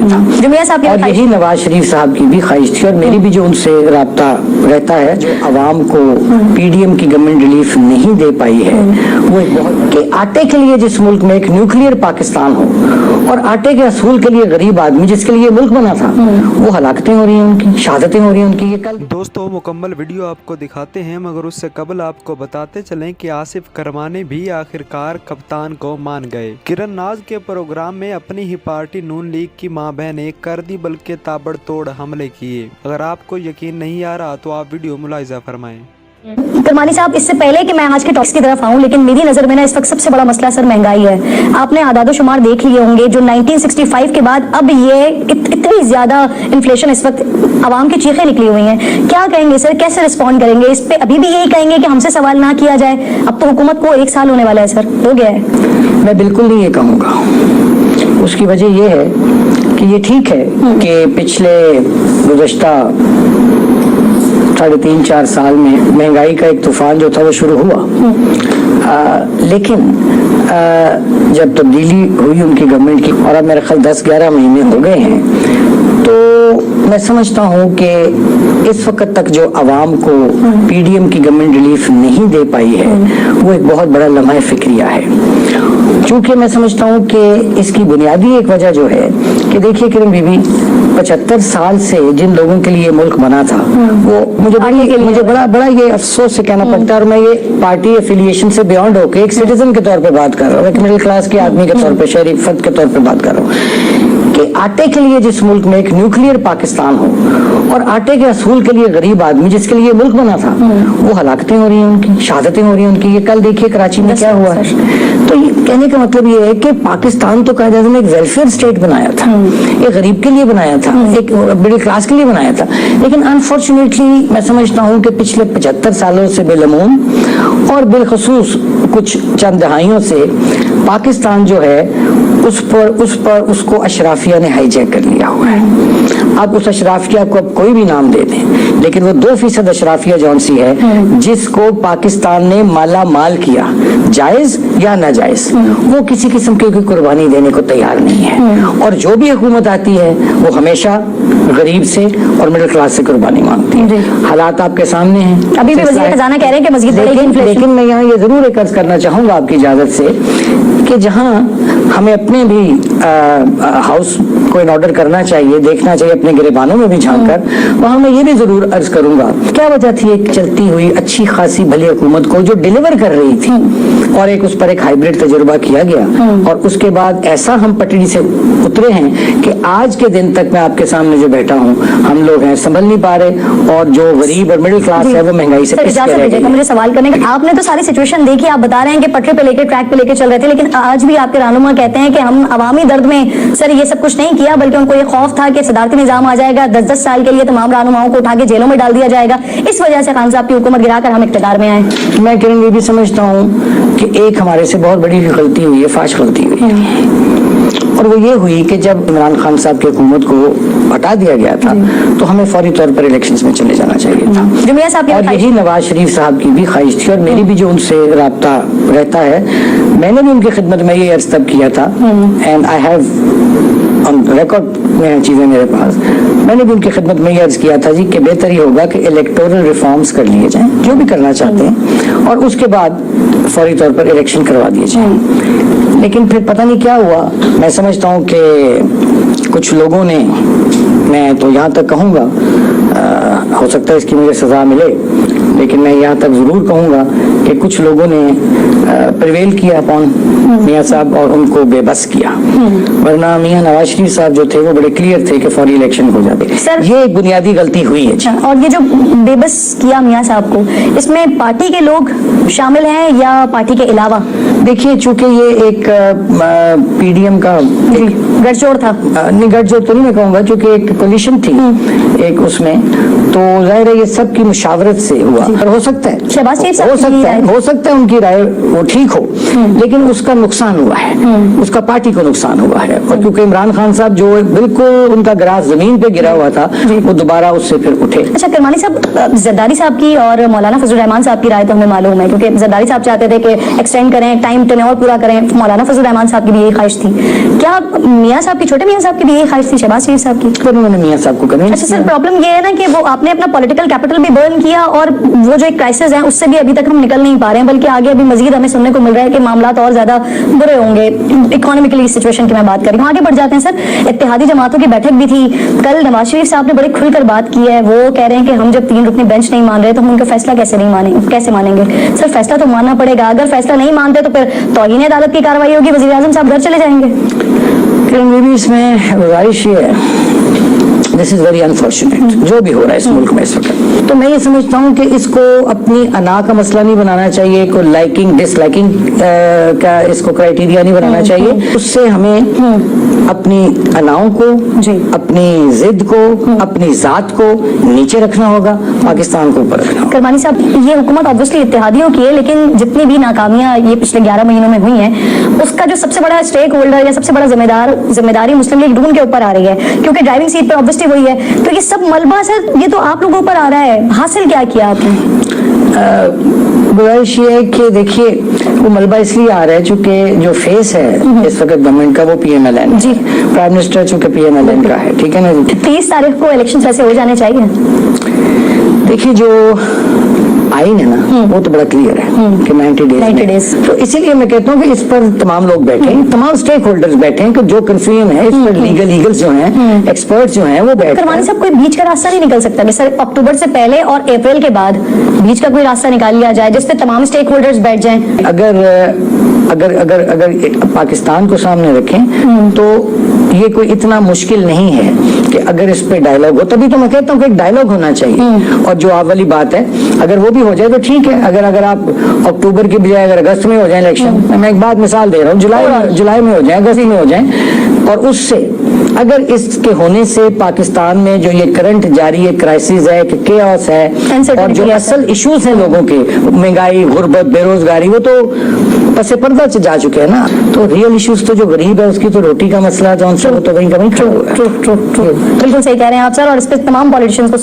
था। और यही नवाज शरीफ साहब की भी ख्वाहिश थी और मेरी भी जो उनसे राब्ता रहता है। जो आवाम को पीडीएम की गवर्नमेंट रिलीफ नहीं दे पाई है वो एक बहुत कि आटे के लिए जिस मुल्क में एक न्यूक्लियर पाकिस्तान हो और आटे के असूल के लिए गरीब आदमी जिसके लिए मुल्क बना था वो हलाकतें हो रही हैं, उनकी शहादतें हो रही हैं उनकी। ये कल दोस्तों मुकम्मल वीडियो आपको दिखाते हैं मगर उससे कबल आपको बताते चलें कि आसिफ करमानी भी आखिरकार कप्तान को मान गए। किरण नाज के प्रोग्राम में अपनी ही पार्टी नून लीग की मां बहनें कर दी बल्कि ताबड़तोड़ हमले किए। अगर आपको यकीन नहीं आ रहा तो आप वीडियो मुलाहिजा फरमाएं। करमानी साहब, इससे पहले कि मैं आज के टॉपिक्स की तरफ आऊं, लेकिन मेरी नजर में ना इस वक्त सबसे बड़ा मसला सर महंगाई है। आपने आदादो शुमार देख लिए होंगे जो 1965 के बाद अब ये इतनी ज्यादा इन्फ्लेशन इस वक्त आवाम की चीखें निकली हुई हैं। क्या कहेंगे सर, कैसे रिस्पॉन्ड करेंगे इस पे? अभी भी यही कहेंगे कि हमसे सवाल ना किया जाए? अब तो हुकूमत को 1 साल होने वाला है सर, हो गया है। मैं बिल्कुल नहीं ये कहूँगा। उसकी वजह ये है कि ये ठीक है कि पिछले गुज़श्ता 3.5-4 साल में महंगाई का एक तूफान जो था वो शुरू हुआ, लेकिन जब तब्दीली हुई उनकी गवर्नमेंट की और अब मेरे ख्याल 10-11 महीने हो गए हैं, तो मैं समझता हूँ कि इस वक्त तक जो आवाम को पीडीएम की गवर्नमेंट रिलीफ नहीं दे पाई है वो एक बहुत बड़ा लम्हा फिक्रिया है। चूँकि मैं समझता हूँ कि इसकी बुनियादी एक वजह जो है कि देखिए किरण बीबी, 75 साल से जिन लोगों के लिए मुल्क बना था वो मुझे बड़ा ये अफसोस से कहना पड़ता है और मैं ये पार्टी एफिलिएशन से बियॉन्ड होकर एक सिटीजन के तौर पे बात कर रहा हूँ, एक मिडिल क्लास के आदमी के तौर पे, शहरी फर्द के तौर पे बात कर रहा हूँ कि आटे के लिए जिस मुल्क में एक न्यूक्लियर पाकिस्तान हो और आटे के असूल के लिए गरीब आदमी जिसके लिए मुल्क बना था वो हलाकतें हो रही हैं उनकी, शहादतें हो रही हैं उनकी। ये कल देखिए कराची में क्या हुआ है। तो ये कहने का मतलब ये है कि पाकिस्तान तो कायदे ने एक वेलफेयर स्टेट बनाया था, एक गरीब के लिए बनाया था, एक मिडिल क्लास के लिए बनाया था, लेकिन अनफॉर्चुनेटली मैं समझता हूँ कि पिछले 75 सालों से बिलमूम और बिलखसूस कुछ चंद दहाइयों से पाकिस्तान जो है उसको अशराफिया ने हाईजैक कर लिया हुआ है। अब उस अशराफिया को अब कोई भी नाम दे दें, लेकिन वो 2% अशराफिया जौन सी है जिसको पाकिस्तान ने माला माल किया, जायज या नाजायज, वो किसी किस्म की कुर्बानी देने को तैयार नहीं है। और जो भी हुकूमत आती है वो हमेशा गरीब से और मिडिल क्लास से कुर्बानी मांगती है। हालात आपके सामने हैं। अभी भी वज़ीर खजाना कह रहे हैं कि मज़ीद बढ़ेगी, लेकिन मैं यहाँ ये जरूर एक अर्ज करना चाहूंगा आपकी इजाजत से कि जहाँ हमें अपने भी हाउस को इन ऑर्डर करना चाहिए, देखना चाहिए अपने गिरेबानों में भी झांक कर, वहाँ मैं ये भी जरूर अर्ज करूंगा क्या वजह थी एक चलती हुई अच्छी खासी भली हुकूमत को जो डिलीवर कर रही थी और एक उस पर एक हाइब्रिड तजुर्बा किया गया और उसके बाद ऐसा हम पटड़ी से उतरे हैं कि आज के दिन तक मैं आपके सामने जो बैठा हूँ हम लोग हैं संभल नहीं पा रहे और जो गरीब और मिडिल क्लास है वो महंगाई से मुझे सवाल करने का। आपने तो सारी सिचुएशन देखी, आप बता रहे हैं कि पटरी पे लेके ट्रैक पे लेके चल रहे थे, लेकिन आज भी आपके रहनुमा कहते हैं कि हम अवामी दर्द में सर ये सब कुछ नहीं किया, बल्कि उनको ये खौफ था कि सदारती निजाम आ जाएगा, 10-10 साल के लिए तमाम रहनुमाओं को उठा के जेलों में डाल दिया जाएगा, इस वजह से खान साहब की हुकूमत गिराकर हम इख्तियार में आए। मैं किरण ये भी समझता हूँ कि एक हमारे से बहुत बड़ी गलती हुई है, फाश गलती हुई है, और वो ये हुई कि जब इमरान खान साहब की हुकूमत को हटा दिया गया था तो हमें फौरी तौर पर इलेक्शंस में चले जाना चाहिए था। और यही नवाज शरीफ साहब की भी ख्वाहिश थी और मेरी भी जो उनसे राब्ता रहता है, मैंने भी उनकी खिदमत में ये अर्ज तब किया था and I have on record में चीज़ें मेरे पास, मैंने भी उनकी खिदमत में ये अर्ज किया था जी कि बेहतर ही होगा कि इलेक्टोरल रिफॉर्म्स कर लिए जाएं जो भी करना चाहते हैं और उसके बाद फौरी तौर पर इलेक्शन करवा दिए जाएं। लेकिन फिर पता नहीं क्या हुआ। मैं समझता हूँ कि कुछ लोगों ने, मैं तो यहाँ तक कहूँगा हो सकता है इसकी मुझे सज़ा मिले, लेकिन मैं यहाँ तक ज़रूर कहूँगा कि कुछ लोगों ने प्रिवेल किया अपॉन मियाँ साहब और उनको बेबस किया, वरना मियाँ नवाज शरीफ साहब जो थे वो बड़े क्लियर थे कि फौरी इलेक्शन हो जाते। ये एक बुनियादी गलती हुई है। और ये जो बेबस किया मियाँ साहब को, इसमें पार्टी के लोग शामिल हैं या पार्टी के अलावा? देखिए चूंकि ये एक पीडीएम का गठजोड़ था, नहीं गठजोड़ तो नहीं मैं कहूँगा, चूंकि एक कोलिशन थी एक उसमें, तो जाहिर है ये सब की मुशावरत से हुआ और हो सकता है शहबाज शरीफ हो सकता Right. हो सकता है उनकी राय वो ठीक हो, लेकिन उसका नुकसान हुआ है, उसका पार्टी को नुकसान हुआ है। और क्योंकि इमरान खान साहब जो बिल्कुल उनका ग्रास जमीन पे गिरा हुआ था, वो दोबारा उससे फिर उठे। अच्छा करमानी साहब, जरदारी साहब की और मौलाना फजल रहमान साहब की राय तो हमें मालूम है, क्योंकि जरदारी साहब चाहते थे कि एक्सटेंड करें, टाइम टेन्योर पूरा करें, मौलाना फजल रहमान साहब की भी यही ख्वाहिश थी। क्या मियां साहब की, छोटे मियां साहब की भी यही ख्वाहिश थी, शहबाज शरीफ साहब की? फिर उन्होंने मियां साहब को कन्विंस अच्छा सर, प्रॉब्लम ये है ना कि वो आपने अपना पॉलिटिकल कैपिटल भी बर्न किया, और वो जो एक क्राइसिस है उससे भी अभी तक हम निकल नहीं पा रहे हैं, बल्कि आगे अभी मजीद हमें सुनने को मिल रहा है कि मामलात और ज्यादा बुरे होंगे। इकोनॉमिकली सिचुएशन की मैं बात कर रही हूँ। आगे बढ़ जाते हैं सर। इत्तेहादी जमातों की बैठक भी थी कल, नवाज शरीफ साहब ने बड़े खुलकर बात की है। वो कह रहे हैं कि हम जब 3 रुकनी बेंच नहीं मान रहे तो हम उनका फैसला कैसे मानेंगे? सर फैसला तो मानना पड़ेगा, अगर फैसला नहीं मानते तो फिर तौहीन अदालत की कार्रवाई होगी, वजीर आजम साहब घर चले जाएंगे। मेरी इसमें गुजारिश ये है, दिस इज वेरी अनफॉर्चुनेट जो भी हो रहा है इस मुल्क में इस वक्त। तो मैं ये समझता हूँ कि इसको अपनी अना का मसला नहीं बनाना चाहिए, कोई लाइकिंग डिसलाइकिंग का इसको क्राइटेरिया नहीं बनाना चाहिए। उससे हमें अपनी अनाओं को, अपनी जिद को, अपनी जात को नीचे रखना होगा, पाकिस्तान को ऊपर रखना होगा। करमानी साहब, ये हुकूमत ऑब्वियसली इत्तेहादियों की है, लेकिन जितनी भी नाकामियां ये पिछले 11 महीनों में हुई हैं, उसका जो सबसे बड़ा स्टेक होल्डर या सबसे बड़ा जिम्मेदारी मुस्लिम लीग नून के ऊपर आ रही है, क्योंकि ड्राइविंग सीट पर ऑब्वियसली वही है। तो ये सब मलबा सर, ये तो आप लोगों पर आ रहा है। हासिल क्या किया आपने? गुजारिश ये है कि देखिए, वो मलबा इसलिए आ रहा है चूंकि जो फेस है इस वक्त गवर्नमेंट का वो PMLN जी, प्राइम मिनिस्टर चूंकि PMLN का है, ठीक है ना जी। 30 तारीख को इलेक्शन वैसे हो जाने चाहिए। देखिए जो आइन है ना वो तो बड़ा क्लियर है कि 90 डेज। तो इसीलिए मैं कहता हूँ कि इस पर तमाम लोग बैठे हैं, तमाम स्टेक होल्डर्स बैठे हैं कि जो कंफ्यूजन है इस पर लीगल्स जो हैं, एक्सपर्ट्स जो हैं वो बैठे करमानी साहब, कोई बीच का रास्ता नहीं निकल सकता कि सर अक्टूबर से पहले और अप्रैल के बाद बीच का कोई रास्ता निकाल लिया जाए जिसपे तमाम स्टेक होल्डर्स बैठ जाएं? अगर पाकिस्तान को सामने रखें तो ये कोई इतना मुश्किल नहीं है कि अगर इस पे डायलॉग हो, तभी तो मैं कहता हूँ कि एक डायलॉग होना चाहिए। और जो आप वाली बात है, अगर वो भी हो जाए तो ठीक है। अगर आप अक्टूबर की बजाय अगर अगस्त में हो जाए इलेक्शन, मैं एक बात मिसाल दे रहा हूँ, जुलाई में हो जाए, अगस्त में हो जाए, और उससे अगर इसके होने से पाकिस्तान में जो ये करंट जारी एक क्राइसिस है, कि केओस है, और जो असल इश्यूज हैं लोगों के, महंगाई, गुर्बत, बेरोजगारी, वो तो पसे पर्दा जा चुके हैं ना। तो रियल इश्यूज तो जो गरीब है उसकी तो रोटी का मसला जो उनसे वो तो वहीं का वहीं खड़ा हुआ है। बिल्कुल सही कह रहे हैं आप सर, और इस पे तमाम पॉलिटिशियंस को